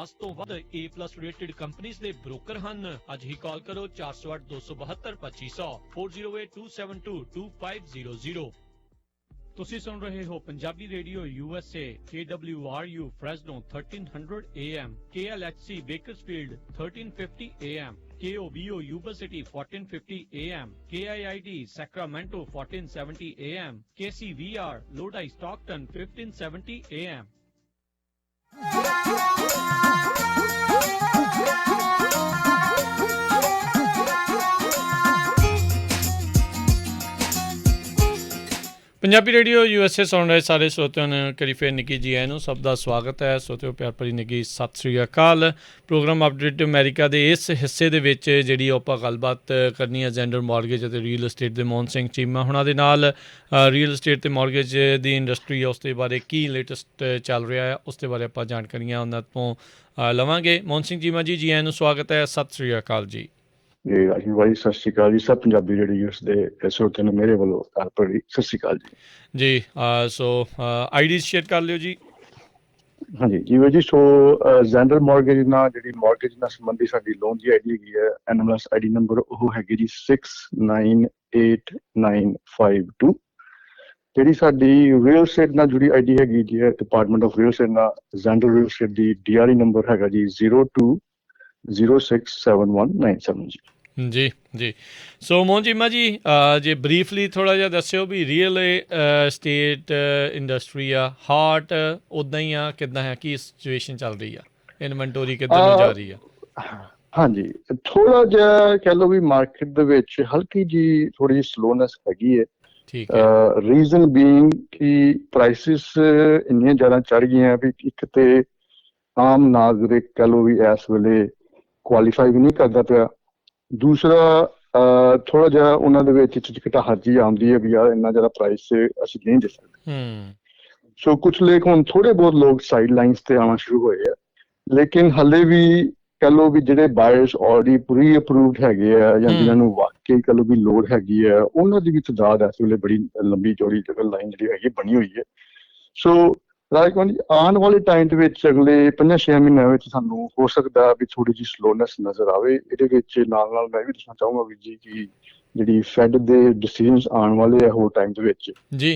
10 ਤੋਂ ਵੱਧ A+ rated ਕੰਪਨੀਆਂ ਦੇ ਬ੍ਰੋਕਰ ਹਨ। ਅੱਜ ਹੀ ਕਾਲ ਕਰੋ 408 272 2500 4082722500। ਤੁਸੀਂ ਸੁਣ ਰਹੇ ਹੋ Punjabi radio USA KWRU Fresno 1300 AM, KLHC Bakersfield 1350 AM, KOBO Yuba City 1450 AM, KIID Sacramento 1470 AM, KCVR Lodi Stockton 1570 AM। Punjabi radio USA ਸੁਣ ਰਹੇ ਸਾਰੇ ਸਰੋਤਿਆਂ ਨੂੰ ਕਰੀ ਫਿਰ ਨਿੱਕੀ ਜੀ ਆਇਆਂ ਨੂੰ ਸਭ ਦਾ ਸਵਾਗਤ ਹੈ। ਸਰੋਤਿਓ ਪਿਆਰ ਭਰੀ ਨਿੱਕੀ ਸਤਿ ਸ਼੍ਰੀ ਅਕਾਲ। ਪ੍ਰੋਗਰਾਮ ਅਪਡੇਟ ਅਮਰੀਕਾ ਦੇ ਇਸ ਹਿੱਸੇ ਦੇ ਵਿੱਚ ਜਿਹੜੀ ਆਪਾਂ ਗੱਲਬਾਤ ਕਰਨੀ ਹੈ ਜ਼ੈਂਡਰ ਮੌਰਗੇਜ ਅਤੇ ਰੀਅਲ estate ਦੇ ਮੋਹਨ ਸਿੰਘ ਚੀਮਾ ਹੁਣਾਂ ਦੇ ਨਾਲ। ਰੀਅਲ estate ਅਤੇ ਮੌਰਗੇਜ ਦੀ ਇੰਡਸਟਰੀ ਉਸ ਦੇ ਬਾਰੇ ਕੀ ਲੇਟੈਸਟ ਚੱਲ ਰਿਹਾ ਹੈ ਉਸ ਦੇ ਬਾਰੇ ਆਪਾਂ ਜਾਣਕਾਰੀਆਂ ਉਹਨਾਂ ਤੋਂ ਲਵਾਂਗੇ। ਮੋਹਨ ਸਿੰਘ ਚੀਮਾ ਜੀ, ਜੀ ਆਇਆਂ ਨੂੰ ਸਵਾਗਤ ਹੈ। ਸਤਿ ਸ਼੍ਰੀ ਅਕਾਲ ਜੀ। ਜੀ ਰਾਜੀ ਭਾਈ ਸਤਿ ਸ਼੍ਰੀ ਅਕਾਲ ਜੀ। ਸਭ ਪੰਜਾਬੀ ਰੇਡੀਓ ਦੇ ਸਰੋਤਿਆਂ ਨੂੰ ਮੇਰੇ ਵੱਲੋਂ ਭਰੀ ਸਤਿ ਸ਼੍ਰੀ ਅਕਾਲ ਜੀ। ਜੀ ਸੋ ਆਈਡੀਜ਼ ਸ਼ੇਅਰ ਕਰ ਲਿਓ ਜੀ। ਹਾਂਜੀ ਜੀ ਜੀ। ਸੋ ਜ਼ੈਂਡਰ ਮੌਰਗੇਜ ਨਾਲ ਜਿਹੜੀ ਮੌਰਗੇਜ ਨਾਲ ਸੰਬੰਧੀ ਸਾਡੀ ਲੋਨ ਦੀ ਆਈਡੀ ਹੈਗੀ ਹੈ, NMLS ਆਈਡੀ ਨੰਬਰ ਉਹ ਹੈਗੀ ਜੀ 698952। ਜਿਹੜੀ ਸਾਡੀ ਰੀਅਲ estate ਨਾਲ ਜੁੜੀ ਆਈਡੀ ਹੈਗੀ ਜੀ ਹੈ ਡਿਪਾਰਟਮੈਂਟ ਆਫ ਰੀਅਲ estate ਨਾਲ ਜ਼ੈਂਡਰ ਰੀਅਲ estate ਦੀ DRE ਨੰਬਰ ਹੈਗਾ ਜੀ 02067197 ਜੀ। ਜੀ ਜੀ। ਸੋ ਮੋਹਨ ਚੀਮਾ ਜੀ, ਜੇ ਬਰੀਫਲੀ ਥੋੜ੍ਹਾ ਜਿਹਾ ਦੱਸਿਓ ਵੀ ਰੀਅਲ estate ਇੰਡਸਟਰੀ ਆ ਹਾਟ ਉੱਦਾਂ ਹੀ ਆ, ਕਿੱਦਾਂ ਹੈ, ਕੀ ਸਿਚੁਏਸ਼ਨ ਚੱਲ ਰਹੀ ਆ, ਇਨਵੈਂਟੋਰੀ ਕਿੱਦਾਂ ਨੂੰ ਜਾ ਰਹੀ ਆ? ਹਾਂਜੀ, ਥੋੜਾ ਜਿਹਾ ਕਹਿ ਲਓ ਵੀ ਮਾਰਕੀਟ ਦੇ ਵਿੱਚ ਹਲਕੀ ਜੀ ਥੋੜੀ ਜਿਹੀ ਸਲੋਨੈਸ ਹੈਗੀ ਹੈ। ਠੀਕ ਹੈ। ਰੀਜ਼ਨ ਬੀਇੰਗ ਕਿ ਪ੍ਰਾਈਸਿਸ ਇੰਨੀਆਂ ਜ਼ਿਆਦਾ ਚੜ੍ਹ ਗਈਆਂ ਵੀ ਇੱਕ ਤੇ ਆਮ ਨਾਗਰਿਕ ਕਹਿ ਲਓ ਵੀ ਇਸ ਵੇਲੇ ਕੁਆਲੀਫਾਈ ਵੀ ਨਹੀਂ ਕਰਦਾ ਪਿਆ। ਦੂਸਰਾ ਥੋੜਾ ਜਿਹਾ ਉਹਨਾਂ ਦੇ ਵਿੱਚ ਝਿਜਕਟਾਹਟ ਜਿਹੀ ਆਉਂਦੀ ਹੈ ਵੀ ਯਾਰ ਇੰਨਾ ਜ਼ਿਆਦਾ ਪ੍ਰਾਈਸ ਅਸੀਂ ਨਹੀਂ ਦੇ ਸਕਦੇ। ਸੋ ਕੁਛ ਲੋਕ ਹੁਣ ਥੋੜੇ ਬਹੁਤ ਲੋਕ ਸਾਈਡ ਲਾਈਨਸ ਤੇ ਆਉਣਾ ਸ਼ੁਰੂ ਹੋਏ ਆ, ਲੇਕਿਨ ਹਲੇ ਵੀ ਕਹਿ ਲਓ ਵੀ ਜਿਹੜੇ ਬਾਇਰਸ ਆਲਰੇਡੀ ਪ੍ਰੀ ਅਪਰੂਵਡ ਹੈਗੇ ਆ ਜਾਂ ਜਿਹਨਾਂ ਨੂੰ ਵਾਕਈ ਕਹਿ ਲਓ ਵੀ ਲੋੜ ਹੈਗੀ ਹੈ, ਉਹਨਾਂ ਦੀ ਵੀ ਤਾਦਾਦ ਇਸ ਵੇਲੇ ਬੜੀ ਲੰਬੀ ਚੌੜੀ ਲਾਈਨ ਜਿਹੜੀ ਹੈਗੀ ਬਣੀ ਹੋਈ ਹੈ। ਸੋ ਰਾਜਕੁਮਾਰ ਜੀ, ਆਉਣ ਵਾਲੇ ਟਾਈਮ ਦੇ ਵਿੱਚ ਅਗਲੇ 5-6 ਮਹੀਨਿਆਂ ਵਿੱਚ ਸਾਨੂੰ ਹੋ ਸਕਦਾ ਵੀ ਥੋੜੀ ਜਿਹੀ ਸਲੋਨੈਸ ਨਜ਼ਰ ਆਵੇ। ਇਹਦੇ ਵਿੱਚ ਨਾਲ ਨਾਲ ਮੈਂ ਵੀ ਦੱਸਣਾ ਚਾਹੂੰਗਾ ਵੀ ਜੀ ਕਿ ਜਿਹੜੀ ਫੈਡ ਦੇ ਡਿਸੀਜ਼ਨਸ ਆਉਣ ਵਾਲੇ ਆ ਹੋਰ ਟਾਈਮ ਦੇ ਵਿੱਚ ਜੀ,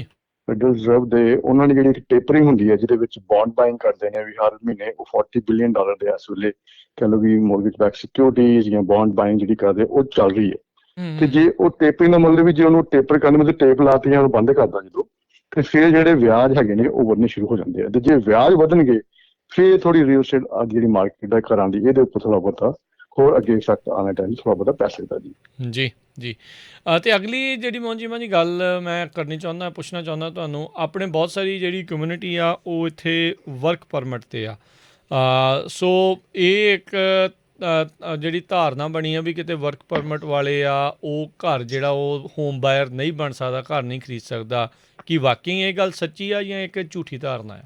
ਫੈਡਰਲ ਰਿਜ਼ਰਵ ਦੇ ਉਹਨਾਂ ਦੀ ਜਿਹੜੀ ਟੇਪਰਿੰਗ ਹੁੰਦੀ ਹੈ ਜਿਹਦੇ ਵਿੱਚ ਬੌਂਡ ਬਾਇੰਗ ਕਰਦੇ ਨੇ ਵੀ ਹਰ ਮਹੀਨੇ ਉਹ $40 ਬਿਲੀਅਨ ਦੇ ਇਸ ਵੇਲੇ ਕਹਿ ਲਓ ਵੀ ਮੋਰਗੇਜ ਬੈਕ ਸਿਕਿਉਰਿਟੀਜ਼ ਜਾਂ ਬੌਂਡ ਬਾਇੰਗ ਜਿਹੜੀ ਕਰਦੇ ਉਹ ਚੱਲ ਰਹੀ ਹੈ। ਤੇ ਜੇ ਉਹ ਟੇਪਰਿੰਗ ਦਾ ਮਤਲਬ ਵੀ ਜੇ ਉਹਨੂੰ ਟੇਪਰ ਕਰਨ ਮਤਲਬ ਟੇਪ ਲਾਤੀ ਜਾਂ ਉਹਨੂੰ ਬੰਦ ਕਰਦਾ ਜਦੋਂ, ਤੇ ਫਿਰ ਜਿਹੜੇ ਵਿਆਜ ਹੈਗੇ ਨੇ ਉਹ ਵਧਣੇ ਸ਼ੁਰੂ ਹੋ ਜਾਂਦੇ ਆ। ਤੇ ਜੇ ਵਿਆਜ ਵਧਣਗੇ ਫਿਰ ਥੋੜੀ ਰੀਅਲ estate ਜਿਹੜੀ ਮਾਰਕੀਟ ਦਾ ਘਰਾਂ ਦੀ ਇਹਦੇ ਉੱਪਰ ਥੋੜਾ ਬਹੁਤਾ ਹੋਰ ਅੱਗੇ ਇਫੈਕਟ ਆਉਣਾ ਟਾਈਮ ਥੋੜਾ ਬਹੁਤਾ ਪੈ ਸਕਦਾ ਜੀ। ਜੀ ਜੀ। ਅਤੇ ਅਗਲੀ ਜਿਹੜੀ ਮੋਹਨ ਚੀਮਾ ਜੀ ਗੱਲ ਮੈਂ ਕਰਨੀ ਚਾਹੁੰਦਾ, ਪੁੱਛਣਾ ਚਾਹੁੰਦਾ ਤੁਹਾਨੂੰ, ਆਪਣੇ ਬਹੁਤ ਸਾਰੀ ਜਿਹੜੀ ਕਮਿਊਨਿਟੀ ਆ ਉਹ ਇੱਥੇ ਵਰਕ ਪਰਮਿਟ 'ਤੇ ਆ। ਸੋ ਇਹ ਇੱਕ ਜਿਹੜੀ ਧਾਰਨਾ ਬਣੀ ਆ ਵੀ ਕਿਤੇ ਵਰਕ ਪਰਮਿਟ ਵਾਲੇ ਆ ਉਹ ਘਰ ਜਿਹੜਾ ਉਹ ਹੋਮ ਬਾਇਰ ਨਹੀਂ ਬਣ ਸਕਦਾ, ਘਰ ਨਹੀਂ ਖਰੀਦ ਸਕਦਾ। ਕੀ ਵਾਕਈ ਇਹ ਗੱਲ ਸੱਚੀ ਆ ਜਾਂ ਇੱਕ ਝੂਠੀ ਧਾਰਨਾ ਆ?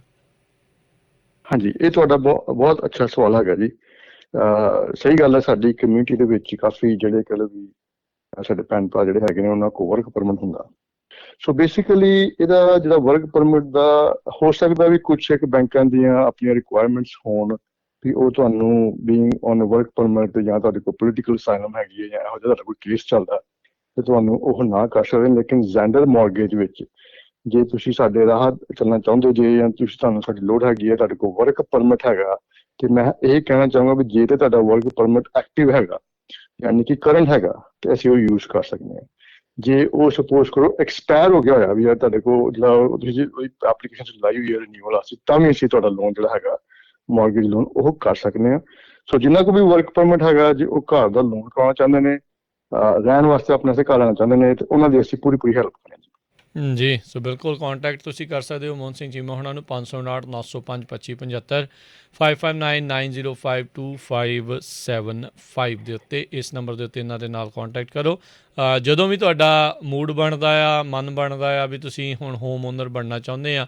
ਹਾਂਜੀ, ਇਹ ਤੁਹਾਡਾ ਬਹੁਤ ਅੱਛਾ ਸਵਾਲ ਹੈਗਾ ਜੀ। ਸਹੀ ਗੱਲ ਹੈ, ਸਾਡੀ ਕਮਿਊਨਿਟੀ ਦੇ ਵਿੱਚ ਕਾਫੀ ਜਿਹੜੇ ਕਹਿ ਲਓ ਵੀ ਸਾਡੇ ਭੈਣ ਭਰਾ ਜਿਹੜੇ ਹੈਗੇ ਨੇ ਉਹਨਾਂ ਕੋਲ ਵਰਕ ਪਰਮਿਟ ਹੁੰਦਾ। ਸੋ ਬੇਸਿਕਲੀ ਇਹਦਾ ਜਿਹੜਾ ਵਰਕ ਪਰਮਿਟ ਦਾ ਹੋ ਸਕਦਾ ਵੀ ਕੁਛ ਇੱਕ ਬੈਂਕਾਂ ਦੀਆਂ ਆਪਣੀਆਂ ਰਿਕੁਆਇਰਮੈਂਟਸ ਹੋਣ ਵੀ ਉਹ ਤੁਹਾਨੂੰ ਬੀਇੰਗ ਔਨ ਵਰਕ ਪਰਮਿਟ ਜਾਂ ਤੁਹਾਡੇ ਕੋਲ ਪੋਲੀਟੀਕਲ ਅਸਾਈਲਮ ਹੈਗੀ ਹੈ ਜਾਂ ਇਹੋ ਜਿਹਾ ਤੁਹਾਡਾ ਕੋਈ ਕੇਸ ਚੱਲਦਾ ਤੇ ਤੁਹਾਨੂੰ ਉਹ ਨਾ ਕਰ ਸਕਦੇ। ਲੇਕਿਨ ਜ਼ੈਂਡਰ ਮੌਰਗੇਜ ਵਿੱਚ ਜੇ ਤੁਸੀਂ ਸਾਡੇ ਰਾਹ ਚੱਲਣਾ ਚਾਹੁੰਦੇ ਜੇ ਜਾਂ ਤੁਹਾਨੂੰ ਸਾਡੀ ਲੋੜ ਹੈਗੀ ਹੈ, ਤੁਹਾਡੇ ਕੋਲ ਵਰਕ ਪਰਮਿਟ ਹੈਗਾ, ਤੇ ਮੈਂ ਇਹ ਕਹਿਣਾ ਚਾਹੂੰਗਾ ਵੀ ਜੇ ਤੇ ਤੁਹਾਡਾ ਵਰਕ ਪਰਮਿਟ ਐਕਟਿਵ ਹੈਗਾ ਯਾਨੀ ਕਿ ਕਰੰਟ ਹੈਗਾ ਤੇ ਅਸੀਂ ਉਹ ਯੂਜ਼ ਕਰ ਸਕਦੇ ਹਾਂ। ਜੇ ਉਹ ਸਪੋਜ਼ ਕਰੋ ਐਕਸਪਾਇਰ ਹੋ ਗਿਆ ਹੋਇਆ ਵੀ ਯਾਰ ਤੁਹਾਡੇ ਕੋਲ ਜਿਹੜਾ ਤੁਸੀਂ ਐਪਲੀਕੇਸ਼ਨ ਲਾਈ ਹੋਈ ਹੈ ਰਿਨਿਊਅਲ ਵਾਸਤੇ, ਤਾਂ ਵੀ ਅਸੀਂ ਤੁਹਾਡਾ ਲੋਨ ਜਿਹੜਾ ਹੈਗਾ ਮੌਰਗੇਜ ਲੋਨ ਉਹ ਕਰ ਸਕਦੇ ਹਾਂ। ਸੋ ਜਿੰਨਾ ਕੋਲ ਵੀ ਵਰਕ ਪਰਮਿਟ ਹੈਗਾ, ਜੇ ਉਹ ਘਰ ਦਾ ਲੋਨ ਕਰਾਉਣਾ ਚਾਹੁੰਦੇ ਨੇ, ਰਹਿਣ ਵਾਸਤੇ ਆਪਣੇ ਸੇ ਘਰ ਲੈਣਾ ਚਾਹੁੰਦੇ ਨੇ, ਤੇ ਉਹਨਾਂ ਦੀ ਅਸੀਂ ਪੂਰੀ ਹੈਲਪ ਕਰਾਂਗੇ ਜੀ। ਸੋ ਬਿਲਕੁਲ ਕੰਟੈਕਟ ਤੁਸੀਂ ਕਰ ਸਕਦੇ ਹੋ ਮੋਹਨ ਸਿੰਘ ਚੀਮਾ ਹੁਣਾਂ ਨੂੰ 559 905 2575 5599052575 ਦੇ ਉੱਤੇ। ਇਸ ਨੰਬਰ ਦੇ ਉੱਤੇ ਇਹਨਾਂ ਦੇ ਨਾਲ ਕੰਟੈਕਟ ਕਰੋ। ਜਦੋਂ ਵੀ ਤੁਹਾਡਾ ਮੂਡ ਬਣਦਾ ਆ, ਮਨ ਬਣਦਾ ਆ ਵੀ ਤੁਸੀਂ ਹੁਣ ਹੋਮ ਓਨਰ ਬਣਨਾ ਚਾਹੁੰਦੇ ਆ,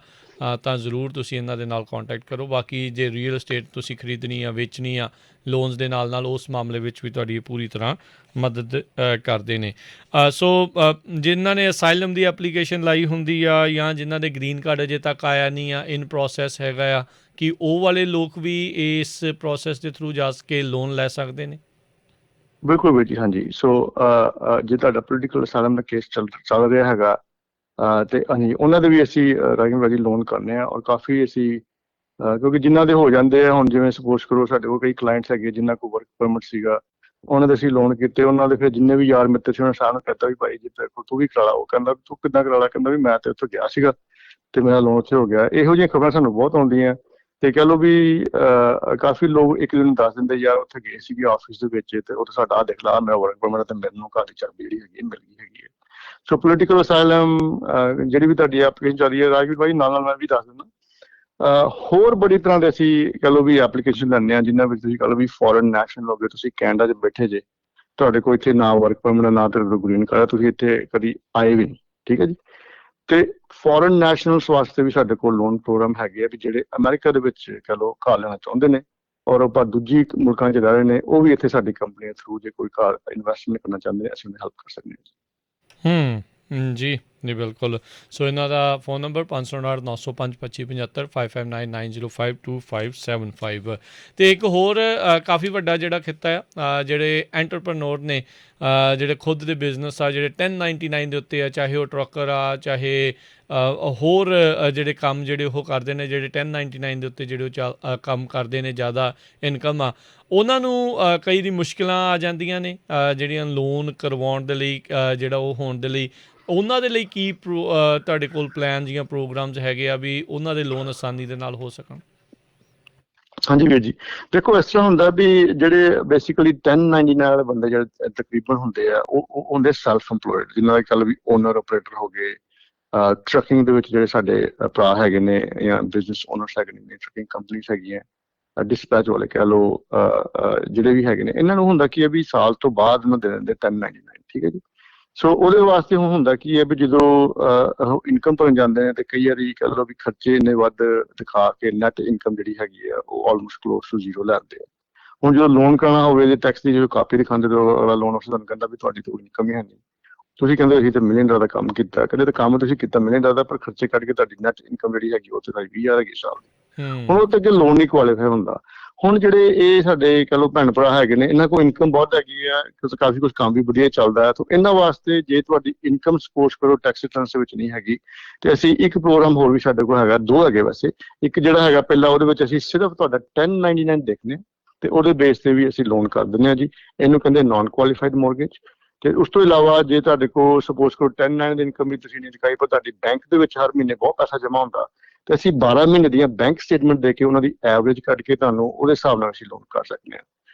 ਤਾਂ ਜ਼ਰੂਰ ਤੁਸੀਂ ਇਹਨਾਂ ਦੇ ਨਾਲ ਕੰਟੈਕਟ ਕਰੋ। ਬਾਕੀ ਜੇ ਰੀਅਲ estate ਤੁਸੀਂ ਖਰੀਦਣੀ ਆ, ਵੇਚਣੀ ਆ ਲੋਨਸ ਦੇ ਨਾਲ ਉਸ ਮਾਮਲੇ ਵਿੱਚ ਵੀ ਤੁਹਾਡੀ ਪੂਰੀ ਤਰ੍ਹਾਂ ਮਦਦ ਕਰਦੇ ਨੇ। ਸੋ ਜਿਨ੍ਹਾਂ ਨੇ ਅਸਾਈਲਮ ਦੀ ਐਪਲੀਕੇਸ਼ਨ ਲਾਈ ਹੁੰਦੀ ਆ ਜਾਂ ਜਿਨ੍ਹਾਂ ਦੇ ਗ੍ਰੀਨ ਕਾਰਡ ਅਜੇ ਤੱਕ ਆਇਆ ਨਹੀਂ ਆ, ਇਨ ਪ੍ਰੋਸੈਸ ਹੈਗਾ ਆ, ਕਿ ਉਹ ਵਾਲੇ ਲੋਕ ਵੀ ਇਸ ਪ੍ਰੋਸੈਸ ਦੇ ਥਰੂ ਜਾ ਕੇ ਲੋਨ ਲੈ ਸਕਦੇ ਨੇ? ਬਿਲਕੁਲ ਵੀਰ ਜੀ, ਹਾਂਜੀ। ਸੋ ਜੇ ਤੁਹਾਡਾ ਪੋਲੀਟੀਕਲ ਅਸਾਈਲਮ ਦਾ ਕੇਸ ਚੱਲ ਰਿਹਾ ਹੈਗਾ ਤੇ ਅਸੀਂ ਉਹਨਾਂ ਦੇ ਵੀ ਅਸੀਂ ਰਾਜੀ ਲੋਨ ਕਰਨੇ ਆ, ਔਰ ਕਾਫੀ ਅਸੀਂ ਕਿਉਂਕਿ ਜਿਨ੍ਹਾਂ ਦੇ ਹੋ ਜਾਂਦੇ ਆ, ਹੁਣ ਜਿਵੇਂ ਸਪੋਜ਼ ਕਰੋ ਸਾਡੇ ਕੋਲ ਕਈ ਕਲਾਇੰਟਸ ਹੈਗੇ ਜਿਨ੍ਹਾਂ ਕੋਲ ਵਰਕ ਪਰਮਿਟ ਸੀਗਾ, ਉਹਨਾਂ ਦੇ ਅਸੀਂ ਲੋਨ ਕੀਤੇ। ਉਹਨਾਂ ਦੇ ਫਿਰ ਜਿੰਨੇ ਵੀ ਯਾਰ ਮਿੱਤਰ ਸੀ ਉਹਨਾਂ ਸਾਰਿਆਂ ਨੂੰ ਕਹਿੰਦਾ ਵੀ ਭਾਈ ਜੀ ਤੇਰੇ ਕੋਲ ਤੂੰ ਵੀ ਕਰਾ ਲਾ। ਉਹ ਕਹਿੰਦਾ ਤੂੰ ਕਿੱਦਾਂ ਕਰਾ ਲਾ? ਕਹਿੰਦਾ ਵੀ ਮੈਂ ਤੇ ਉੱਥੇ ਗਿਆ ਸੀਗਾ ਤੇ ਮੇਰਾ ਲੋਨ ਉੱਥੇ ਹੋ ਗਿਆ। ਇਹੋ ਜਿਹੀਆਂ ਖਬਰਾਂ ਸਾਨੂੰ ਬਹੁਤ ਆਉਂਦੀਆਂ ਤੇ ਕਹਿ ਲਓ ਵੀ ਕਾਫੀ ਲੋਕ ਇੱਕ ਦਿਨ ਦੱਸ ਦਿੰਦੇ ਯਾਰ ਉੱਥੇ ਗਏ ਸੀਗੇ ਆਫਿਸ ਦੇ ਵਿੱਚ ਤੇ ਉੱਥੇ ਸਾਡਾ ਆਹ ਦੇਖ ਲਾ ਮੇਰਾ ਵਰਕ ਪਰਮਿਟ ਤੇ ਮੈਨੂੰ ਘਰ ਦੀ ਚਾਬੀ ਜਿਹੜੀ ਹੈਗੀ ਮਿਲ ਗਈ ਹੈਗੀ ਹੈ। ਸੋ ਪੋਲੀਟੀਕਲ ਅਸਾਈਲਮ ਜਿਹੜੀ ਵੀ ਤੁਹਾਡੀ ਐਪਲੀਕੇਸ਼ਨ ਚੱਲ ਰਹੀ ਹੈ ਰਾਜਵੀਰ ਭਾਈ, ਨਾਲ ਮੈਂ ਵੀ ਦੱਸ ਦਿੰਦਾ ਹੋਰ ਬੜੀ ਤਰ੍ਹਾਂ ਦੇ ਅਸੀਂ ਕਹਿ ਲਓ ਵੀ ਐਪਲੀਕੇਸ਼ਨ ਲੈਂਦੇ ਹਾਂ ਜਿਨ੍ਹਾਂ ਵਿੱਚ ਤੁਸੀਂ ਕਹਿ ਲਓ ਵੀ ਫੋਰਨ ਨੈਸ਼ਨਲ ਹੋ ਗਏ, ਤੁਸੀਂ ਕੈਨੇਡਾ 'ਚ ਬੈਠੇ ਜੇ, ਤੁਹਾਡੇ ਕੋਲ ਇੱਥੇ ਨਾ ਵਰਕ ਪਰਮਿਟ ਨਾ ਤੁਹਾਡੇ ਕੋਲ ਗ੍ਰੀਨ ਕਾਰਡ, ਤੁਸੀਂ ਇੱਥੇ ਕਦੀ ਆਏ ਵੀ ਨਹੀਂ, ਠੀਕ ਹੈ ਜੀ। ਤੇ ਫੋਰਨ ਨੈਸ਼ਨਲਸ ਵਾਸਤੇ ਵੀ ਸਾਡੇ ਕੋਲ ਲੋਨ ਪ੍ਰੋਗਰਾਮ ਹੈਗੇ ਆ ਵੀ ਜਿਹੜੇ ਅਮਰੀਕਾ ਦੇ ਵਿੱਚ ਕਹਿ ਲਓ ਘਰ ਲੈਣਾ ਚਾਹੁੰਦੇ ਨੇ ਔਰ ਆਪਾਂ ਦੂਜੀ ਮੁਲਕਾਂ 'ਚ ਰਹਿ ਰਹੇ ਨੇ, ਉਹ ਵੀ ਇੱਥੇ ਸਾਡੀ ਕੰਪਨੀ ਦੇ ਥਰੂ ਜੇ ਕੋਈ ਘਰ ਇਨਵੈਸਟਮੈਂਟ ਕਰਨਾ ਚਾਹੁੰਦੇ ਨੇ ਅਸੀਂ ਉਹਨੂੰ ਹੈਲਪ ਕਰ ਸਕਦੇ ਹਾਂ। ਜੀ ਜੀ ਬਿਲਕੁਲ। ਸੋ ਇਹਨਾਂ ਦਾ ਫ਼ੋਨ ਨੰਬਰ 559 905 2575 5590525575। ਅਤੇ ਇੱਕ ਹੋਰ ਕਾਫੀ ਵੱਡਾ ਜਿਹੜਾ ਖਿੱਤਾ ਆ, ਜਿਹੜੇ ਐਂਟਰਪ੍ਰਨੋਰ ਨੇ, ਜਿਹੜੇ ਖੁਦ ਦੇ ਬਿਜ਼ਨਸ ਆ, ਜਿਹੜੇ 1099 ਦੇ ਉੱਤੇ ਆ, ਚਾਹੇ ਉਹ ਟਰੱਕਰ ਆ, ਚਾਹੇ ਹੋਰ ਜਿਹੜੇ ਕੰਮ ਜਿਹੜੇ ਉਹ ਕਰਦੇ ਨੇ, ਜਿਹੜੇ 1099 ਦੇ ਉੱਤੇ ਜਿਹੜੇ ਉਹ ਕੰਮ ਕਰਦੇ ਨੇ, ਜ਼ਿਆਦਾ ਇਨਕਮ ਆ, ਉਹਨਾਂ ਨੂੰ ਕਈ ਦੀ ਮੁਸ਼ਕਿਲਾਂ ਆ ਜਾਂਦੀਆਂ ਨੇ ਜਿਹੜੀਆਂ ਲੋਨ ਕਰਵਾਉਣ ਦੇ ਲਈ, ਜਿਹੜਾ ਉਹ ਹੋਣ ਦੇ ਲਈ। ਉਹਨਾਂ ਦੇ ਲਈ ਕੀ ਤੁਹਾਡੇ ਕੋਲ ਪਲਾਨ ਜਾਂ ਪ੍ਰੋਗਰਾਮਸ ਹੈਗੇ ਆ ਵੀ ਉਹਨਾਂ ਦੇ ਲੋਨ ਆਸਾਨੀ ਦੇ ਨਾਲ ਹੋ ਸਕਣ? ਹਾਂਜੀ ਵੀਰ ਜੀ, ਦੇਖੋ ਇਸ ਤਰ੍ਹਾਂ ਹੁੰਦਾ ਵੀ ਜਿਹੜੇ ਬੇਸਿਕਲੀ 1099 ਵਾਲੇ ਬੰਦੇ ਜਿਹੜੇ ਤਕਰੀਬਨ ਹੁੰਦੇ ਆ ਉਹ ਹੁੰਦੇ ਸੈਲਫ ਇੰਪਲੋਇਡ, ਜਿਨ੍ਹਾਂ ਦਾ ਕੱਲ ਵੀ ਓਨਰ ਆਪਰੇਟਰ ਹੋ ਗਏ। ਟਰੱਕਿੰਗ ਦੇ ਵਿੱਚ ਜਿਹੜੇ ਸਾਡੇ ਭਰਾ ਹੈਗੇ ਨੇ ਜਾਂ ਬਿਜ਼ਨਸ ਓਨਰਸ ਹੈਗੇ ਨੇ, ਟਰੱਕਿੰਗ ਕੰਪਨੀਜ਼ ਹੈਗੀਆਂ, ਡਿਸਪੈਚ ਵਾਲੇ ਕਹਿ ਲਓ, ਜਿਹੜੇ ਵੀ ਹੈਗੇ ਨੇ, ਇਹਨਾਂ ਨੂੰ ਹੁੰਦਾ ਕੀ ਹੈ ਵੀ ਸਾਲ ਤੋਂ ਬਾਅਦ ਉਹਨਾਂ ਦੇ ਦਿੰਦੇ 1099, ਠੀਕ ਹੈ ਜੀ। ਸੋ ਉਹਦੇ ਵਾਸਤੇ ਹੁਣ ਹੁੰਦਾ ਕੀ ਹੈ ਵੀ ਜਦੋਂ ਇਨਕਮ ਭਰਨ ਜਾਂਦੇ ਨੇ ਤੇ ਕਈ ਵਾਰੀ ਕਹਿ ਲਓ ਵੀ ਖਰਚੇ ਇੰਨੇ ਵੱਧ ਦਿਖਾ ਕੇ ਨੈਟ ਇਨਕਮ ਜਿਹੜੀ ਹੈਗੀ ਆ ਉਹ ਆਲਮੋਸਟ ਕਲੋਜ਼ ਟੂ ਜ਼ੀਰੋ ਲੈ ਆਉਂਦੇ ਆ। ਹੁਣ ਜਦੋਂ ਲੋਨ ਕਰਨਾ ਹੋਵੇ ਜੇ ਟੈਕਸ ਦੀ ਜਦੋਂ ਕਾਪੀ ਦਿਖਾਉਂਦੇ ਅਗਲਾ ਲੋਨ ਅਫਸਰ ਤੁਹਾਨੂੰ ਕਹਿੰਦਾ ਵੀ ਤੁਹਾਡੀ ਤਾਂ ਇਨਕਮ ਹੀ ਹੈ ਨਹੀਂ, ਤੁਸੀਂ ਕਹਿੰਦੇ ਅਸੀਂ ਤਾਂ $1 ਮਿਲੀਅਨ ਦਾ ਕੰਮ ਕੀਤਾ, ਕਹਿੰਦੇ ਤਾਂ ਕੰਮ ਤੁਸੀਂ ਕੀਤਾ $1 ਮਿਲੀਅਨ ਦਾ, ਪਰ ਖਰਚੇ ਕੱਢ ਕੇ ਤੁਹਾਡੀ ਨੈਟ ਇਨਕਮ ਜਿਹੜੀ ਹੈਗੀ ਉਹ ਤੇ 20,000 ਹੈਗੀ ਸਾਲ ਦੀ। ਹੁਣ ਉਹ ਤੇ ਅੱਗੇ ਲੋਨ ਨਹੀਂ ਕੁਆਲੀਫਾਈ ਹੁੰਦਾ। ਹੁਣ ਜਿਹੜੇ ਇਹ ਸਾਡੇ ਕਹਿ ਲਓ ਭੈਣ ਭਰਾ ਹੈਗੇ ਨੇ, ਇਹਨਾਂ ਕੋਲ ਇਨਕਮ ਬਹੁਤ ਹੈਗੀ ਆ, ਕਾਫੀ ਕੁਝ ਕੰਮ ਵੀ ਵਧੀਆ ਚੱਲਦਾ ਹੈ, ਤਾਂ ਇਹਨਾਂ ਵਾਸਤੇ ਜੇ ਤੁਹਾਡੀ ਇਨਕਮ ਸਪੋਜ਼ ਕਰੋ ਟੈਕਸ ਰਿਟਰਨਸ ਵਿੱਚ ਨਹੀਂ ਹੈਗੀ ਤੇ ਅਸੀਂ ਇੱਕ ਪ੍ਰੋਗਰਾਮ ਹੋਰ ਵੀ ਸਾਡੇ ਕੋਲ ਹੈਗਾ, ਦੋ ਹੈਗੇ ਵੈਸੇ। ਇੱਕ ਜਿਹੜਾ ਹੈਗਾ ਪਹਿਲਾਂ ਉਹਦੇ ਵਿੱਚ ਅਸੀਂ ਸਿਰਫ ਤੁਹਾਡਾ 1099 ਦੇਖਦੇ ਹਾਂ ਤੇ ਉਹਦੇ ਬੇਸ ਤੇ ਵੀ ਅਸੀਂ ਲੋਨ ਕਰ ਦਿੰਦੇ ਹਾਂ ਜੀ, ਇਹਨੂੰ ਕਹਿੰਦੇ ਨਾਨ ਕੁਆਲੀਫਾਈਡ ਮੋਰਗੇਜ। ਤੇ ਉਸ ਤੋਂ ਇਲਾਵਾ ਜੇ ਤੁਹਾਡੇ ਕੋਲ ਸਪੋਜ਼ ਕਰੋ 1099 ਦੀ ਇਨਕਮ ਵੀ ਤੁਸੀਂ ਨਹੀਂ ਦਿਖਾਈ ਪਰ ਤੁਹਾਡੀ ਬੈਂਕ ਦੇ ਵਿੱਚ ਹਰ ਮਹੀਨੇ ਬਹੁਤ ਪੈਸਾ ਜਮ੍ਹਾਂ ਹੁੰਦਾ, ਤੇ ਅਸੀਂ 12 ਮਹੀਨੇ ਦੀਆਂ ਬੈਂਕ ਸਟੇਟਮੈਂਟ ਦੇ ਕੇ ਉਹਨਾਂ ਦੀ ਐਵਰੇਜ ਕੱਢ ਕੇ ਤੁਹਾਨੂੰ ਉਹਦੇ ਹਿਸਾਬ ਨਾਲ ਅਸੀਂ ਲੋਨ ਕਰ ਸਕਦੇ ਹਾਂ।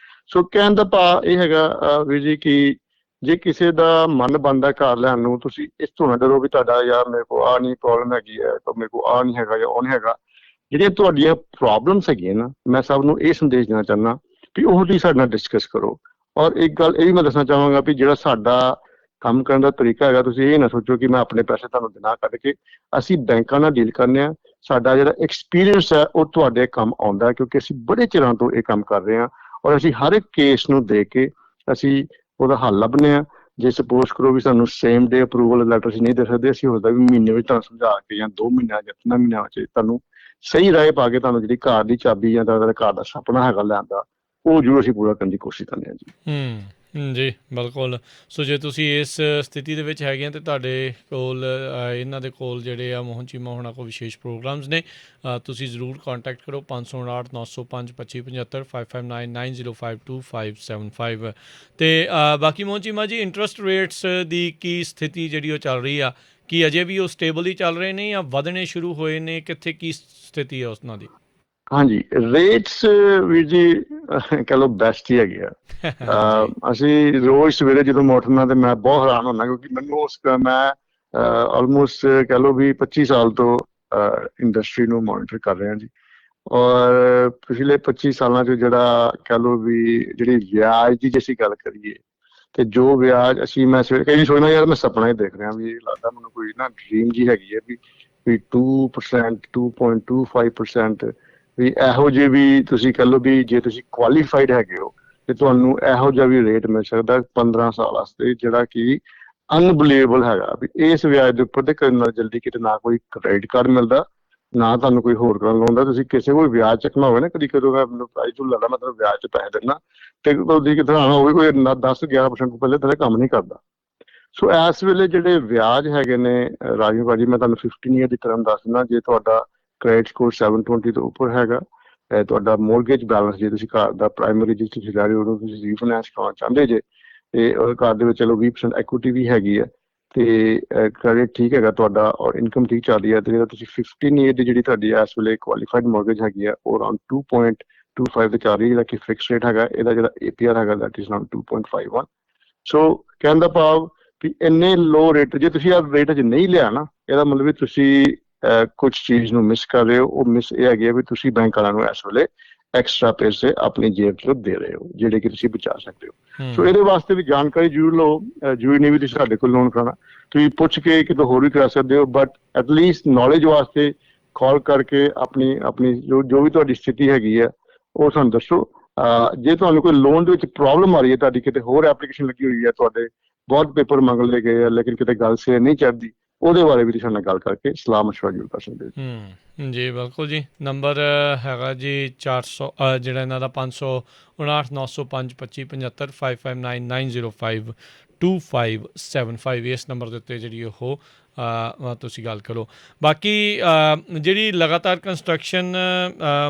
ਸੋ ਕਹਿਣ ਦਾ ਭਾਵ ਇਹ ਹੈਗਾ ਵੀਰ ਜੀ ਕਿ ਜੇ ਕਿਸੇ ਦਾ ਮਨ ਬਣਦਾ ਘਰ ਲੈਣ ਨੂੰ, ਤੁਸੀਂ ਇਸ ਤੋਂ ਨਾ ਡਰੋ ਵੀ ਤੁਹਾਡਾ ਯਾਰ ਮੇਰੇ ਕੋਲ ਆਹ ਨਹੀਂ ਪ੍ਰੋਬਲਮ ਹੈਗੀ ਹੈ, ਤਾਂ ਮੇਰੇ ਕੋਲ ਆਹ ਨਹੀਂ ਹੈਗਾ ਜਾਂ ਉਹ ਨਹੀਂ ਹੈਗਾ। ਜਿਹੜੀਆਂ ਤੁਹਾਡੀਆਂ ਪ੍ਰੋਬਲਮਸ ਹੈਗੀਆਂ ਨਾ, ਮੈਂ ਸਭ ਨੂੰ ਇਹ ਸੰਦੇਸ਼ ਦੇਣਾ ਚਾਹੁੰਦਾ ਵੀ ਉਹ ਤੁਸੀਂ ਸਾਡੇ ਨਾਲ ਡਿਸਕਸ ਕਰੋ। ਔਰ ਇੱਕ ਗੱਲ ਇਹ ਵੀ ਮੈਂ ਦੱਸਣਾ ਚਾਹਾਂਗਾ ਵੀ ਜਿਹੜਾ ਸਾਡਾ ਕੰਮ ਕਰਨ ਦਾ ਤਰੀਕਾ ਹੈਗਾ, ਤੁਸੀਂ ਇਹ ਨਾ ਸੋਚੋ ਕਿ ਮੈਂ ਆਪਣੇ ਪੈਸੇ ਤੁਹਾਨੂੰ ਦੇਣਾ ਕੱਢ ਕੇ, ਅਸੀਂ ਬੈਂਕਾਂ ਨਾਲ ਡੀਲ ਕਰਨੇ ਆ। ਸਾਡਾ ਜਿਹੜਾ ਐਕਸਪੀਰੀਅੰਸ ਹੈ ਉਹ ਤੁਹਾਡੇ ਕੰਮ ਆਉਂਦਾ ਕਿਉਂਕਿ ਅਸੀਂ ਬੜੇ ਚਿਰਾਂ ਤੋਂ ਇਹ ਕੰਮ ਕਰ ਰਹੇ ਹਾਂ ਔਰ ਅਸੀਂ ਹਰ ਇੱਕ ਕੇਸ ਨੂੰ ਦੇਖ ਕੇ ਅਸੀਂ ਉਹਦਾ ਹੱਲ ਲੱਭਦੇ ਹਾਂ। ਜੇ ਸਪੋਜ਼ ਕਰੋ ਵੀ ਸਾਨੂੰ ਸੇਮ ਡੇ ਅਪਰੂਵਲ ਲੈਟਰ ਅਸੀਂ ਨਹੀਂ ਦੇ ਸਕਦੇ, ਅਸੀਂ ਹੁੰਦਾ ਵੀ ਮਹੀਨੇ ਵਿੱਚ ਤੁਹਾਨੂੰ ਸਮਝਾ ਕੇ ਜਾਂ 2 ਮਹੀਨਿਆਂ ਜਾਂ 3 ਮਹੀਨਿਆਂ ਵਿੱਚ ਤੁਹਾਨੂੰ ਸਹੀ ਰਾਏ ਪਾ ਕੇ ਤੁਹਾਨੂੰ ਜਿਹੜੀ ਘਰ ਦੀ ਚਾਬੀ ਜਾਂ ਤੁਹਾਡਾ ਘਰ ਦਾ ਸੁਪਨਾ ਹੈਗਾ ਲੈਣ ਦਾ, ਉਹ ਜ਼ਰੂਰ ਅਸੀਂ ਪੂਰਾ ਕਰਨ ਦੀ ਕੋਸ਼ਿਸ਼ ਕਰਦੇ ਹਾਂ ਜੀ। ਜੀ ਬਿਲਕੁਲ। ਸੋ ਜੇ ਤੁਸੀਂ ਇਸ ਸਥਿਤੀ ਦੇ ਵਿੱਚ ਹੈਗੇ ਆ ਅਤੇ ਤੁਹਾਡੇ ਕੋਲ ਇਹਨਾਂ ਦੇ ਕੋਲ ਜਿਹੜੇ ਆ ਮੋਹਨ ਚੀਮਾ ਹੋਣਾ ਕੋਲ ਵਿਸ਼ੇਸ਼ ਪ੍ਰੋਗਰਾਮਸ ਨੇ, ਤੁਸੀਂ ਜ਼ਰੂਰ ਕਾਂਟੈਕਟ ਕਰੋ 559 905 2575 5590525575। ਅਤੇ ਬਾਕੀ ਮੋਹਨ ਚੀਮਾ ਜੀ, ਇੰਟਰਸਟ ਰੇਟਸ ਦੀ ਕੀ ਸਥਿਤੀ ਜਿਹੜੀ ਉਹ ਚੱਲ ਰਹੀ ਆ? ਕੀ ਅਜੇ ਵੀ ਉਹ ਸਟੇਬਲ ਹੀ ਚੱਲ ਰਹੇ ਨੇ ਜਾਂ ਵਧਣੇ ਸ਼ੁਰੂ ਹੋਏ ਨੇ? ਕਿੱਥੇ ਕੀ ਸਥਿਤੀ ਹੈ ਉਹਨਾਂ ਦੀ? ਹਾਂਜੀ, ਰੇਟਸ ਵੀਰ ਜੀ ਕਹਿ ਲਓ ਬੈਸਟ ਹੀ ਹੈਗੇ ਆ। ਅਸੀਂ ਰੋਜ਼ ਸਵੇਰੇ ਜਦੋਂ ਮੈਂ ਉੱਠਦਾ ਤੇ ਮੈਂ ਬਹੁਤ ਹੈਰਾਨ ਹੁੰਦਾ ਕਿਉਂਕਿ ਮੈਨੂੰ ਮੈਂ ਆਲਮੋਸਟ ਕਹਿ ਲਓ ਵੀ 25 ਸਾਲ ਤੋਂ ਇੰਡਸਟਰੀ ਨੂੰ ਮੋਨੀਟਰ ਕਰ ਰਿਹਾ ਜੀ। ਔਰ ਪਿਛਲੇ 25 ਸਾਲਾਂ 'ਚ ਜਿਹੜਾ ਕਹਿ ਲਓ ਵੀ ਜਿਹੜੀ ਵਿਆਜ ਦੀ ਜੇ ਅਸੀਂ ਗੱਲ ਕਰੀਏ ਤੇ ਜੋ ਵਿਆਜ ਮੈਂ ਸਵੇਰੇ ਕਈ ਸੋਚਦਾ ਯਾਰ ਮੈਂ ਸੁਪਨਾ ਹੀ ਦੇਖ ਰਿਹਾ ਵੀ ਇਹ ਲੱਗਦਾ ਮੈਨੂੰ ਕੋਈ ਨਾ ਡ੍ਰੀਮ ਜੀ ਹੈਗੀ ਹੈ ਵੀ ਵੀ 2%, 2.25% ਵੀ ਇਹੋ ਜਿਹੇ ਵੀ ਤੁਸੀਂ ਕਹਿ ਲਓ ਵੀ ਜੇ ਤੁਸੀਂ ਕੁਆਲੀਫਾਈਡ ਹੈਗੇ ਹੋ ਤੇ ਤੁਹਾਨੂੰ ਇਹੋ ਜਿਹਾ ਵੀ ਰੇਟ ਮਿਲ ਸਕਦਾ 15 ਸਾਲ ਵਾਸਤੇ, ਜਿਹੜਾ ਕਿ ਅਨਬਲੀਵੇਬਲ ਹੈਗਾ ਵੀ ਇਸ ਵਿਆਜ ਦੇ ਉੱਪਰ ਤੇ ਕਰਨ ਨਾਲ ਜਲਦੀ ਕਿਤੇ ਨਾ ਕੋਈ ਕ੍ਰੈਡਿਟ ਕਾਰਡ ਮਿਲਦਾ, ਨਾ ਤੁਹਾਨੂੰ ਕੋਈ ਹੋਰ ਕਰਨ ਲਾਉਂਦਾ। ਤੁਸੀਂ ਕਿਸੇ ਕੋਈ ਵਿਆਜ ਚੱਕਣਾ ਹੋਵੇ ਨਾ, ਕਦੀ ਕਦੋਂ ਮੈਂ ਪ੍ਰਾਈਜ਼ ਤੋਂ ਲੈਣਾ, ਮਤਲਬ ਵਿਆਜ 'ਚ ਪੈਸੇ ਦੇਣਾ ਤੇ ਤੁਸੀਂ ਕਿਤੇ ਆਉਣਾ ਹੋਵੇ ਕੋਈ 10-11% ਤੋਂ ਪਹਿਲੇ ਤੇਰਾ ਕੰਮ ਨਹੀਂ ਕਰਦਾ। ਸੋ ਇਸ ਵੇਲੇ ਜਿਹੜੇ ਵਿਆਜ ਹੈਗੇ ਨੇ ਰਾਜੂ ਭਾਜੀ, ਮੈਂ ਤੁਹਾਨੂੰ 15 ਈਅਰ ਦੀ ਟਰਮ ਦੱਸ ਦਿੰਦਾ। ਜੇ ਤੁਹਾਡਾ ਕ੍ਰੈਡਿਟ ਸਕੋਰ 720 ਤੋਂ ਉੱਪਰ ਹੈਗਾ, ਤੁਹਾਡਾ ਮੋਰਗੇਜ ਬੈਲੈਂਸ, ਜੇ ਤੁਸੀਂ ਘਰ ਦਾ ਪ੍ਰਾਇਮਰੀ ਜਿਸ ਤੁਸੀਂ ਲੈ ਰਹੇ ਹੋ ਉਹਨੂੰ ਤੁਸੀਂ ਰੀਫਾਈਨੈਂਸ ਕਰਾਉਣਾ ਚਾਹੁੰਦੇ ਜੇ, ਤੇ ਘਰ ਦੇ ਵਿੱਚ ਚਲੋ 20% ਐਕੁਇਟੀ ਵੀ ਹੈਗੀ ਹੈ ਤੇ ਕ੍ਰੈਡਿਟ ਠੀਕ ਹੈਗਾ ਤੁਹਾਡਾ ਔਰ ਇਨਕਮ ਠੀਕ ਚੱਲ ਰਹੀ ਹੈ, ਤੇ ਜਿਹੜਾ ਤੁਸੀਂ 15 ਈਅਰ ਦੀ ਜਿਹੜੀ ਤੁਹਾਡੀ ਇਸ ਵੇਲੇ ਕੁਆਲੀਫਾਈਡ ਮੋਰਗੇਜ ਹੈਗੀ ਆ ਉਹ ਅਰਾਊਂਡ 2.25 ਤੇ ਚੱਲ ਰਹੀ, ਜਿਹੜਾ ਕਿ ਫਿਕਸ ਰੇਟ ਹੈਗਾ। ਇਹਦਾ ਜਿਹੜਾ APR ਹੈਗਾ ਦੈਟ ਇਜ਼ ਅਰਾਊਂਡ 2.51। ਸੋ ਕਹਿਣ ਦਾ ਭਾਵ ਵੀ ਇੰਨੇ ਲੋ ਰੇਟ, ਜੇ ਤੁਸੀਂ ਆਹ ਰੇਟ ਅਜੇ ਨਹੀਂ ਲਿਆ ਨਾ, ਇਹਦਾ ਮਤਲਬ ਵੀ ਤੁਸੀਂ ਕੁਝ ਚੀਜ਼ ਨੂੰ ਮਿਸ ਕਰ ਰਹੇ ਹੋ। ਉਹ ਮਿਸ ਇਹ ਹੈਗੀ ਹੈ ਵੀ ਤੁਸੀਂ ਬੈਂਕ ਵਾਲਿਆਂ ਨੂੰ ਇਸ ਵੇਲੇ ਐਕਸਟਰਾ ਪੈਸੇ ਆਪਣੀ ਜੇਬ 'ਚੋਂ ਦੇ ਰਹੇ ਹੋ, ਜਿਹੜੇ ਕਿ ਤੁਸੀਂ ਬਚਾ ਸਕਦੇ ਹੋ। ਸੋ ਇਹਦੇ ਵਾਸਤੇ ਵੀ ਜਾਣਕਾਰੀ ਜ਼ਰੂਰ ਲਓ। ਜ਼ਰੂਰੀ ਨਹੀਂ ਵੀ ਤੁਸੀਂ ਸਾਡੇ ਕੋਲ ਲੋਨ ਕਰਾਉਣਾ, ਤੁਸੀਂ ਪੁੱਛ ਕੇ ਕਿਤੋਂ ਹੋਰ ਵੀ ਕਰਾ ਸਕਦੇ ਹੋ, ਬਟ ਐਟਲੀਸਟ ਨੌਲੇਜ ਵਾਸਤੇ ਕਾਲ ਕਰਕੇ ਆਪਣੀ ਜੋ ਵੀ ਤੁਹਾਡੀ ਸਥਿਤੀ ਹੈਗੀ ਹੈ ਉਹ ਸਾਨੂੰ ਦੱਸੋ। ਜੇ ਤੁਹਾਨੂੰ ਕੋਈ ਲੋਨ ਦੇ ਵਿੱਚ ਪ੍ਰੋਬਲਮ ਆ ਰਹੀ ਹੈ, ਤੁਹਾਡੀ ਕਿਤੇ ਹੋਰ ਐਪਲੀਕੇਸ਼ਨ ਲੱਗੀ ਹੋਈ ਹੈ, ਤੁਹਾਡੇ ਬਹੁਤ ਪੇਪਰ ਮੰਗ ਲਏ ਗਏ ਆ ਲੇਕਿਨ ਕਿਤੇ ਗੱਲ ਸਿਰ ਨਹੀਂ ਚੜ੍ਹਦੀ, ਉਹਦੇ ਬਾਰੇ ਵੀ ਤੁਸੀਂ ਸਾਡੇ ਨਾਲ ਗੱਲ ਕਰਕੇ ਸਲਾਹ ਮਸ਼ਵਰਾ ਜ਼ਰੂਰ ਕਰ ਸਕਦੇ ਹੋ। ਜੀ ਬਿਲਕੁਲ ਜੀ। ਨੰਬਰ ਹੈਗਾ ਜੀ 400 ਜਿਹੜਾ ਇਹਨਾਂ ਦਾ 559 905 2575 559905 2575। ਇਸ ਨੰਬਰ ਦੇ ਉੱਤੇ ਜਿਹੜੀ ਉਹ ਤੁਸੀਂ ਗੱਲ ਕਰੋ। ਬਾਕੀ ਜਿਹੜੀ ਲਗਾਤਾਰ ਕੰਸਟਰਕਸ਼ਨ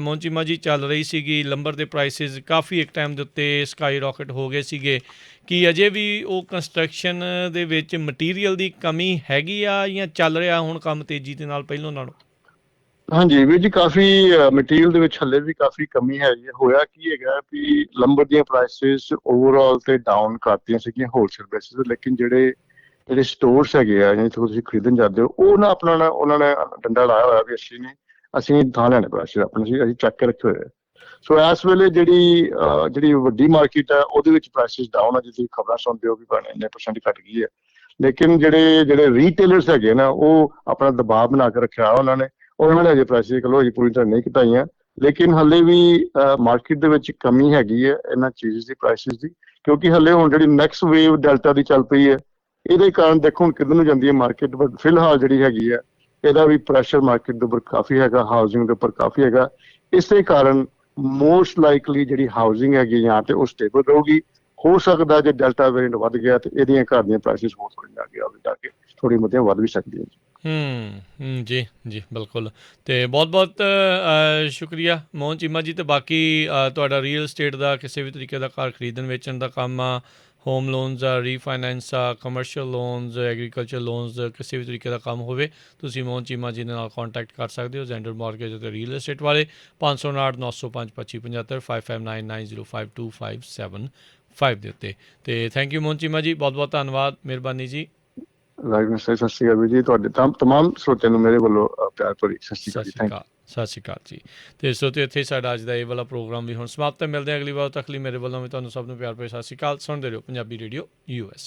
ਮੋਹਨ ਚੀਮਾ ਜੀ ਚੱਲ ਰਹੀ ਸੀਗੀ, ਲੰਬਰ ਦੇ ਪ੍ਰਾਈਸਿਸ ਕਾਫੀ ਇੱਕ ਟਾਈਮ ਦੇ ਉੱਤੇ ਸਕਾਈ ਰੌਕਟ ਹੋ ਗਏ ਸੀਗੇ, ਕਿ ਅਜੇ ਵੀ ਉਹ ਕੰਸਟਰਕਸ਼ਨ ਦੇ ਵਿੱਚ ਮਟੀਰੀਅਲ ਦੀ ਕਮੀ ਹੈਗੀ ਆ ਜਾਂ ਚੱਲ ਰਿਹਾ ਹੁਣ ਕੰਮ ਤੇਜ਼ੀ ਦੇ ਨਾਲ ਪਹਿਲੋਂ ਨਾਲੋਂ? ਹਾਂਜੀ ਵੀਰ ਜੀ, ਕਾਫੀ ਮਟੀਰੀਅਲ ਦੇ ਵਿੱਚ ਹਲੇ ਵੀ ਕਾਫੀ ਕਮੀ ਹੈਗੀ। ਹੋਇਆ ਕੀ ਹੈਗਾ ਵੀ ਲੰਬਰ ਦੀਆਂ ਪ੍ਰਾਈਸਿਸ ਓਵਰਆਲ ਤੇ ਡਾਊਨ ਕਰਤੀਆਂ ਸੀਗੀਆਂ ਹੋਲਸੇਲ ਬੇਸਿਸ ਤੇ, ਲੇਕਿਨ ਜਿਹੜੇ ਸਟੋਰਸ ਹੈਗੇ ਆ ਜਿੱਥੋਂ ਤੁਸੀਂ ਖਰੀਦਣ ਜਾਂਦੇ ਹੋ, ਉਹ ਨਾ ਆਪਣਾ ਉਹਨਾਂ ਨੇ ਡੰਡਾ ਲਾਇਆ ਹੋਇਆ ਵੀ ਅਸੀਂ ਥਾਂ ਲੈਣੇ ਪ੍ਰਾਈਸਿਸ ਆਪਣੇ, ਅਸੀਂ ਚੱਕ ਕੇ ਰੱਖੇ ਹੋਏ ਆ। ਸੋ ਇਸ ਵੇਲੇ ਜਿਹੜੀ ਵੱਡੀ ਮਾਰਕੀਟ ਹੈ ਉਹਦੇ ਵਿੱਚ ਪ੍ਰਾਈਸਿਸ ਡਾਊਨ ਆ, ਜੇ ਤੁਸੀਂ ਖਬਰਾਂ ਸੁਣਦੇ ਹੋ ਵੀ ਇੰਨੇ % ਘੱਟ ਗਈ ਹੈ। ਲੇਕਿਨ ਜਿਹੜੇ ਰੀਟੇਲਰਸ ਹੈਗੇ ਨਾ, ਉਹ ਆਪਣਾ ਦਬਾਅ ਬਣਾ ਕੇ ਰੱਖਿਆ ਉਹਨਾਂ ਨੇ, ਉਹਨਾਂ ਨੇ ਅਜੇ ਪ੍ਰਾਈਸਿਸ ਚਲੋ ਅਜੇ ਪੂਰੀ ਤਰ੍ਹਾਂ ਨਹੀਂ ਘਟਾਈਆਂ, ਲੇਕਿਨ ਹਲੇ ਵੀ ਮਾਰਕੀਟ ਦੇ ਵਿੱਚ ਕਮੀ ਹੈਗੀ ਹੈ ਇਹਨਾਂ ਚੀਜ਼ ਦੀ ਪ੍ਰਾਈਸਿਸ ਦੀ, ਕਿਉਂਕਿ ਹਲੇ ਹੁਣ ਜਿਹੜੀ ਨੈਕਸਟ ਵੇਵ ਡੈਲਟਾ ਦੀ ਚੱਲ ਪਈ ਹੈ, ਇਹਦੇ ਕਾਰਨ ਦੇਖੋ ਹੁਣ ਕਿੱਧਰ ਨੂੰ ਜਾਂਦੀ ਹੈ ਮਾਰਕੀਟ। ਬਟ ਫਿਲਹਾਲ ਜਿਹੜੀ ਹੈਗੀ ਹੈ ਇਹਦਾ ਵੀ ਪ੍ਰੈਸ਼ਰ ਮਾਰਕੀਟ ਦੇ ਉੱਪਰ ਕਾਫੀ ਹੈਗਾ, ਹਾਊਸਿੰਗ ਦੇ ਉੱਪਰ ਕਾਫੀ ਹੈਗਾ। ਇਸੇ ਕਾਰਨ ਮੋਸਟ ਲਾਈਕਲੀ ਜਿਹੜੀ ਹਾਊਸਿੰਗ ਹੈਗੀ ਜਾਂ ਤੇ ਉਹ ਸਟੇਬਲ ਰਹੂਗੀ। ਹੋ ਸਕਦਾ ਜੇ ਡੈਲਟਾ ਵੇਰੀਐਂਟ ਵੱਧ ਗਿਆ ਤੇ ਇਹਦੀਆਂ ਘਰ ਦੀਆਂ ਪ੍ਰਾਈਸਿਸ ਹੋਰ ਥੋੜ੍ਹੀਆਂ ਥੋੜ੍ਹੀ ਬਹੁਤੀਆਂ ਵੱਧ ਵੀ ਸਕਦੀਆਂ ਜੀ ਜੀ ਬਿਲਕੁਲ। ਅਤੇ ਬਹੁਤ ਬਹੁਤ ਸ਼ੁਕਰੀਆ ਮੋਹਨ ਚੀਮਾ ਜੀ। ਅਤੇ ਬਾਕੀ ਤੁਹਾਡਾ ਰੀਅਲ ਸਟੇਟ ਦਾ ਕਿਸੇ ਵੀ ਤਰੀਕੇ ਦਾ ਘਰ ਖਰੀਦਣ ਵੇਚਣ ਦਾ ਕੰਮ ਆ, ਹੋਮ ਲੋਨਸ ਆ, ਰੀਫਾਈਨੈਂਸ ਆ, ਕਮਰਸ਼ੀਅਲ ਲੋਨਸ, ਐਗਰੀਕਲਚਰ ਲੋਨਸ, ਕਿਸੇ ਵੀ ਤਰੀਕੇ ਦਾ ਕੰਮ ਹੋਵੇ ਤੁਸੀਂ ਮੋਹਨ ਚੀਮਾ ਜੀ ਦੇ ਨਾਲ ਕੰਟੈਕਟ ਕਰ ਸਕਦੇ ਹੋ। ਜ਼ੈਂਡਰ ਮੌਰਗੇਜ ਅਤੇ ਰੀਅਲ ਏਸਟੇਟ ਵਾਲੇ 559 905 2575 559905 2575 ਦੇ ਉੱਤੇ। ਅਤੇ ਥੈਂਕ ਯੂ ਮੋਹਨ ਚੀਮਾ ਜੀ, ਬਹੁਤ ਬਹੁਤ ਧੰਨਵਾਦ, ਮਿਹਰਬਾਨੀ ਜੀ। ਸਤਿ ਸ਼੍ਰੀ ਅਕਾਲ ਜੀ, ਤੁਹਾਡੇ ਤਮਾਮ ਸਰੋਤਿਆਂ ਨੂੰ ਮੇਰੇ ਵੱਲੋਂ ਪਿਆਰ ਭਰੀ ਸਤਿ ਸ਼੍ਰੀ ਅਕਾਲ ਜੀ। Thank you. ਸਤਿ ਸ਼੍ਰੀ ਅਕਾਲ ਜੀ। ਅਤੇ ਸਰੋਤਿਓ ਇੱਥੇ ਸਾਡਾ ਅੱਜ ਦਾ ਇਹ ਵਾਲਾ ਪ੍ਰੋਗਰਾਮ ਵੀ ਹੁਣ ਸਮਾਪਤ ਹੈ। ਮਿਲਦੇ ਹਾਂ ਅਗਲੀ ਵਾਰ ਤੱਕ ਲਈ ਮੇਰੇ ਵੱਲੋਂ ਵੀ ਤੁਹਾਨੂੰ ਸਭ ਨੂੰ ਪਿਆਰ ਭਰੀ ਸਤਿ ਸ਼੍ਰੀ ਅਕਾਲ। ਸੁਣਦੇ ਰਹੋ ਪੰਜਾਬੀ ਰੇਡੀਓ US।